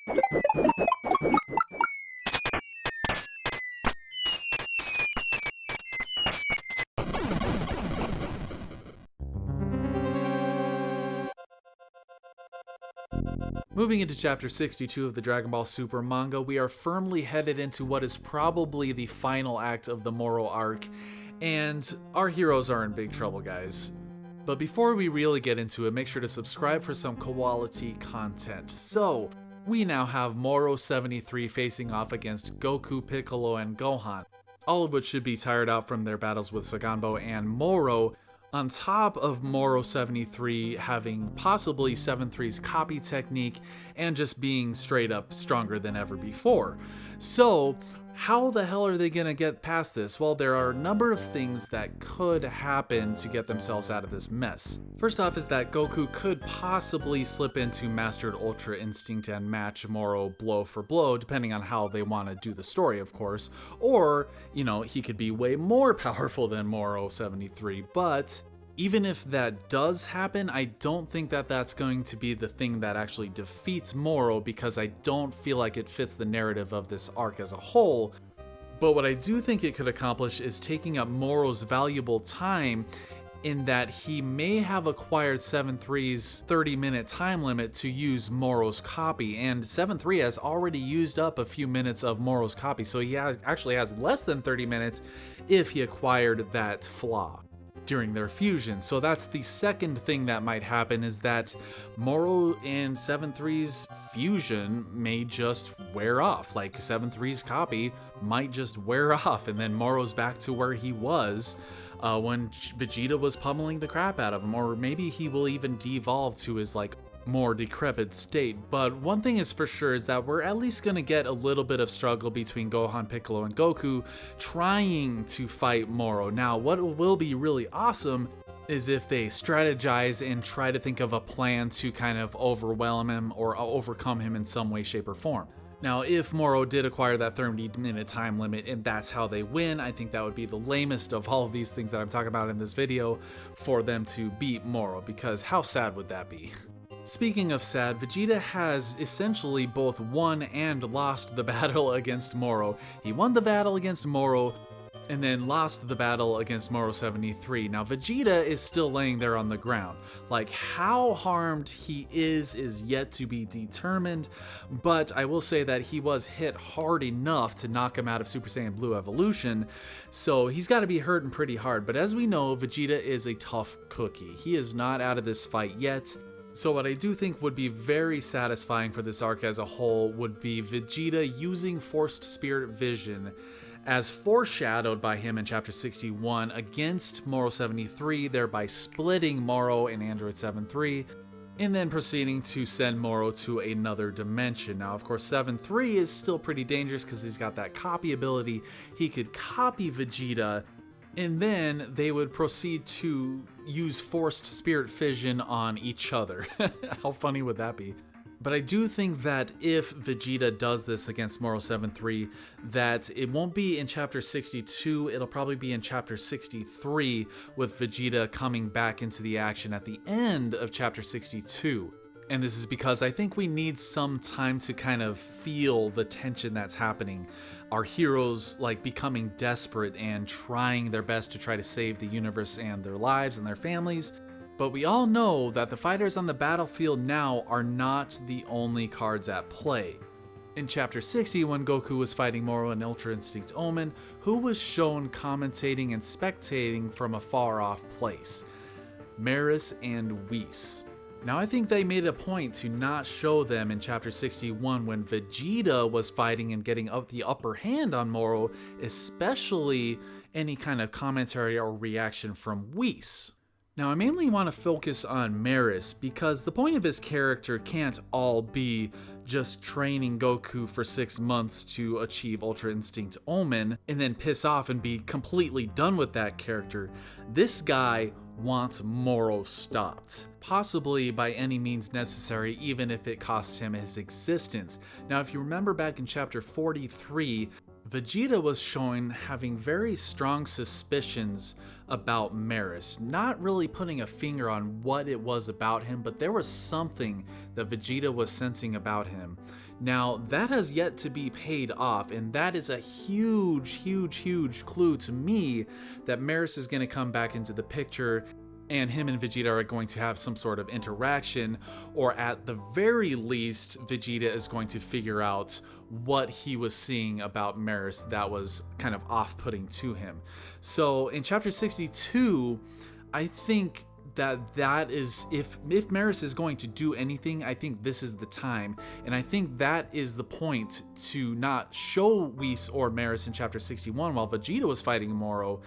Moving into chapter 62 of the Dragon Ball Super manga, we are firmly headed into what is probably the final act of the Moro arc, and our heroes are in big trouble, guys. But before we really get into it, make sure to subscribe for some quality content. So, we now have Moro 73 facing off against Goku, Piccolo, and Gohan, all of which should be tired out from their battles with Saganbo and Moro, on top of Moro 73 having possibly 73's copy technique and just being straight up stronger than ever before. So, how the hell are they gonna get past this? Well, there are a number of things that could happen to get themselves out of this mess. First off is that Goku could possibly slip into Mastered Ultra Instinct and match Moro blow for blow, depending on how they want to do the story, of course. Or, he could be way more powerful than Moro 73, but even if that does happen, I don't think that that's going to be the thing that actually defeats Moro, because I don't feel like it fits the narrative of this arc as a whole. But what I do think it could accomplish is taking up Moro's valuable time, in that he may have acquired 7-3's 30-minute time limit to use Moro's copy, and 7-3 has already used up a few minutes of Moro's copy, so he actually has less than 30 minutes if he acquired that flaw during their fusion. So that's the second thing that might happen, is that Moro and 7-3's fusion may just wear off. Like 7-3's copy might just wear off, and then Moro's back to where he was when Vegeta was pummeling the crap out of him, or maybe he will even devolve to his more decrepit state. But one thing is for sure is that we're at least gonna get a little bit of struggle between Gohan, Piccolo, and Goku trying to fight Moro. Now, what will be really awesome is if they strategize and try to think of a plan to kind of overwhelm him or overcome him in some way, shape, or form. Now, if Moro did acquire that 30-minute time limit and that's how they win, I think that would be the lamest of all of these things that I'm talking about in this video for them to beat Moro, because how sad would that be? Speaking of sad, Vegeta has essentially both won and lost the battle against Moro. He won the battle against Moro and then lost the battle against Moro 73. Now, Vegeta is still laying there on the ground. How harmed he is yet to be determined, but I will say that he was hit hard enough to knock him out of Super Saiyan Blue Evolution, so he's got to be hurting pretty hard. But as we know, Vegeta is a tough cookie. He is not out of this fight yet. So what I do think would be very satisfying for this arc as a whole would be Vegeta using Forced Spirit Vision, as foreshadowed by him in Chapter 61, against Moro 73, thereby splitting Moro and Android 73, and then proceeding to send Moro to another dimension. Now, of course, 7-3 is still pretty dangerous because he's got that copy ability. He could copy Vegeta, and then they would proceed to use Forced Spirit Fission on each other. How funny would that be? But I do think that if Vegeta does this against Moro 73, that it won't be in Chapter 62, it'll probably be in Chapter 63, with Vegeta coming back into the action at the end of Chapter 62. And this is because I think we need some time to kind of feel the tension that's happening. Our heroes becoming desperate and trying their best to try to save the universe and their lives and their families. But we all know that the fighters on the battlefield now are not the only cards at play. In Chapter 60, when Goku was fighting Moro and Ultra Instinct Omen, who was shown commentating and spectating from a far off place? Merus and Whis. Now, I think they made a point to not show them in Chapter 61 when Vegeta was fighting and getting up the upper hand on Moro, especially any kind of commentary or reaction from Whis. Now, I mainly want to focus on Merus because the point of his character can't all be just training Goku for 6 months to achieve Ultra Instinct Omen and then piss off and be completely done with that character. This guy wants Moro stopped, possibly by any means necessary, even if it costs him his existence. Now, if you remember back in Chapter 43, Vegeta was shown having very strong suspicions about Merus, not really putting a finger on what it was about him, but there was something that Vegeta was sensing about him. Now, that has yet to be paid off, and that is a huge, huge, huge clue to me that Merus is going to come back into the picture, and him and Vegeta are going to have some sort of interaction, or at the very least, Vegeta is going to figure out what he was seeing about Merus that was kind of off-putting to him. So in chapter 62, I think that is, if Merus is going to do anything, I think this is the time, and I think that is the point to not show Whis or Merus in chapter 61 while Vegeta was fighting Moro,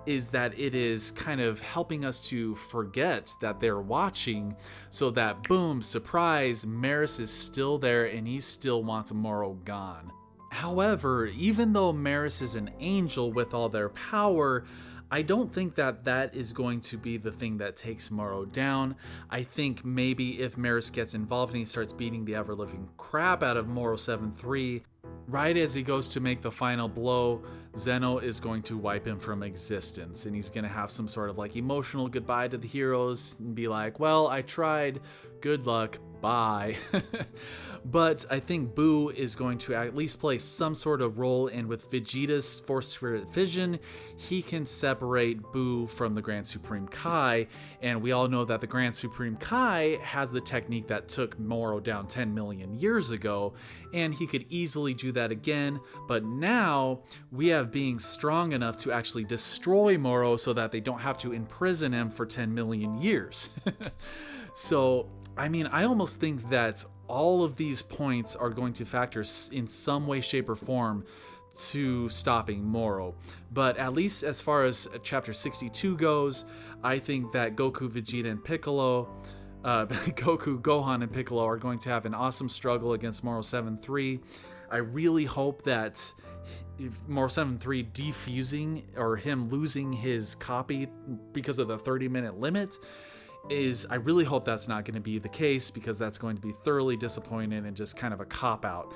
is that it is kind of helping us to forget that they're watching, so that boom, surprise, Merus is still there and he still wants Moro gone. However, even though Merus is an angel with all their power, I don't think that that is going to be the thing that takes Moro down. I think maybe if Merus gets involved and he starts beating the ever-living crap out of Moro 7-3, right as he goes to make the final blow, Zeno is going to wipe him from existence, and he's going to have some sort of like emotional goodbye to the heroes and be like, well, I tried, good luck, bye. But I think Boo is going to at least play some sort of role, and with Vegeta's Force Spirit Vision, he can separate Boo from the Grand Supreme Kai, and we all know that the Grand Supreme Kai has the technique that took Moro down 10 million years ago, and he could easily do that again, but now we have beings strong enough to actually destroy Moro so that they don't have to imprison him for 10 million years. So, I mean, I almost think that all of these points are going to factor in some way, shape, or form to stopping Moro. But at least as far as chapter 62 goes, I think that Goku, Vegeta, and Piccolo, Goku, Gohan, and Piccolo are going to have an awesome struggle against Moro 7-3. I really hope that Moro 7-3 defusing, or him losing his copy because of the 30-minute limit, I really hope that's not going to be the case, because that's going to be thoroughly disappointing and just kind of a cop-out.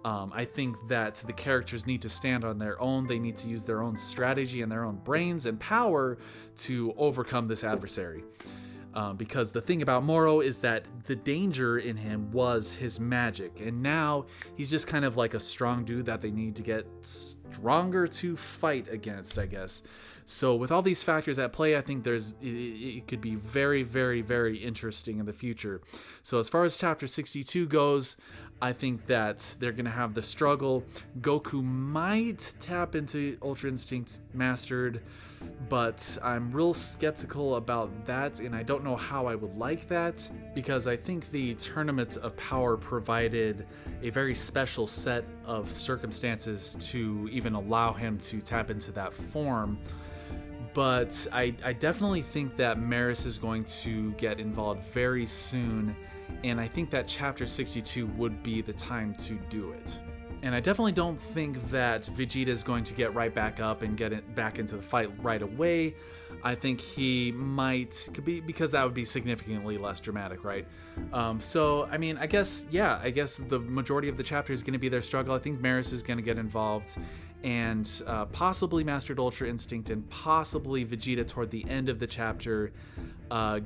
I think that the characters need to stand on their own. They need to use their own strategy and their own brains and power to overcome this adversary. Because the thing about Moro is that the danger in him was his magic, and now he's just kind of like a strong dude that they need to get stronger to fight against, I guess. So with all these factors at play, I think it could be very, very, very interesting in the future. So as far as chapter 62 goes, I think that they're going to have the struggle. Goku might tap into Ultra Instinct Mastered, but I'm real skeptical about that, and I don't know how I would like that, because I think the Tournament of Power provided a very special set of circumstances to even allow him to tap into that form. But I definitely think that Merus is going to get involved very soon, and I think that chapter 62 would be the time to do it. And I definitely don't think that Vegeta is going to get right back up and get it back into the fight right away. I think he could be, because that would be significantly less dramatic, right? So, I mean, I guess the majority of the chapter is going to be their struggle. I think Merus is going to get involved, and possibly Mastered Ultra Instinct, and possibly Vegeta toward the end of the chapter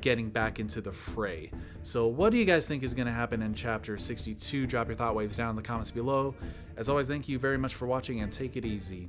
getting back into the fray. So what do you guys think is going to happen in chapter 62? Drop your thought waves down in the comments below. As always, thank you very much for watching, and take it easy.